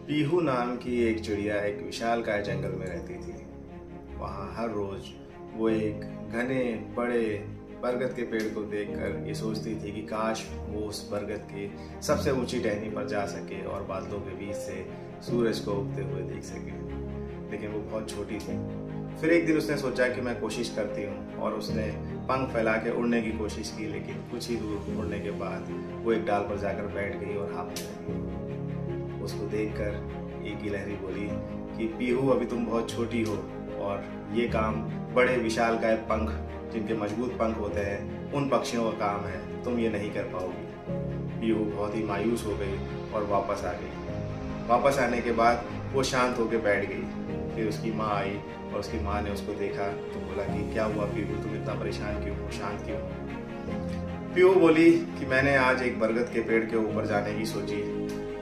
पीहू नाम की एक चिड़िया एक विशालकाय जंगल में रहती थी। वहाँ हर रोज वो एक घने बड़े बरगद के पेड़ को देखकर ये सोचती थी कि काश वो उस बरगद की सबसे ऊंची टहनी पर जा सके और बादलों के बीच से सूरज को उगते हुए देख सके। लेकिन वो बहुत छोटी थी। फिर एक दिन उसने सोचा कि मैं कोशिश करती हूँ, और उसने पंख फैला के उड़ने की कोशिश की। लेकिन कुछ ही दूर उड़ने के बाद वो एक डाल पर जाकर बैठ गई और हाँफने लगी। उसको देखकर एक गिलहरी बोली कि पीहू, अभी तुम बहुत छोटी हो और ये काम बड़े विशालकाय पंख, जिनके मजबूत पंख होते हैं, उन पक्षियों का काम है, तुम ये नहीं कर पाओगी। पीहू बहुत ही मायूस हो गई और वापस आ गई। वापस आने के बाद वो शांत होकर बैठ गई। फिर उसकी माँ आई और उसकी माँ ने उसको देखा तो बोला कि क्या हुआ पीहू, तुम इतना परेशान क्यों हो, शांत क्यों हो? पीहू बोली कि मैंने आज एक बरगद के पेड़ के ऊपर जाने की सोची।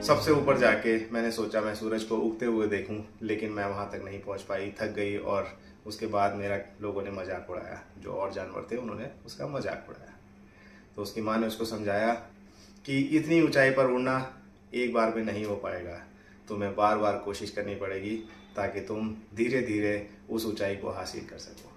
सबसे ऊपर जाके मैंने सोचा मैं सूरज को उगते हुए देखूं, लेकिन मैं वहां तक नहीं पहुंच पाई, थक गई। और उसके बाद मेरा लोगों ने मजाक उड़ाया, जो और जानवर थे उन्होंने उसका मजाक उड़ाया। तो उसकी माँ ने उसको समझाया कि इतनी ऊंचाई पर उड़ना एक बार में नहीं हो पाएगा, तुम्हें बार बार कोशिश करनी पड़ेगी ताकि तुम धीरे धीरे उस ऊंचाई को हासिल कर सको।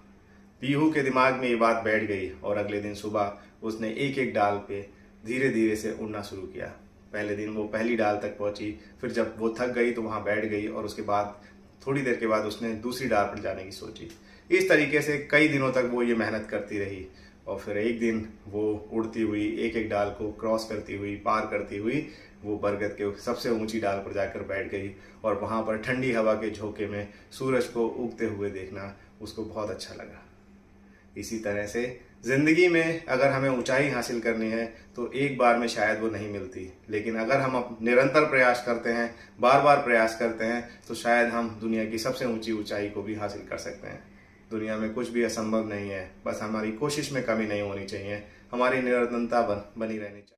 पीहू के दिमाग में ये बात बैठ गई और अगले दिन सुबह उसने एक एक डाल पे धीरे धीरे से उड़ना शुरू किया। पहले दिन वो पहली डाल तक पहुंची, फिर जब वो थक गई तो वहां बैठ गई, और उसके बाद थोड़ी देर के बाद उसने दूसरी डाल पर जाने की सोची। इस तरीके से कई दिनों तक वो ये मेहनत करती रही, और फिर एक दिन वो उड़ती हुई एक एक डाल को क्रॉस करती हुई, पार करती हुई, वो बरगद के सबसे ऊंची डाल पर जाकर बैठ गई। और वहां पर ठंडी हवा के झोंके में सूरज को उगते हुए देखना उसको बहुत अच्छा लगा। इसी तरह से जिंदगी में अगर हमें ऊंचाई हासिल करनी है तो एक बार में शायद वो नहीं मिलती, लेकिन अगर हम निरंतर प्रयास करते हैं, बार बार प्रयास करते हैं, तो शायद हम दुनिया की सबसे ऊंची ऊंचाई को भी हासिल कर सकते हैं। दुनिया में कुछ भी असंभव नहीं है, बस हमारी कोशिश में कमी नहीं होनी चाहिए, हमारी निरंतरता बनी रहनी चाहिए।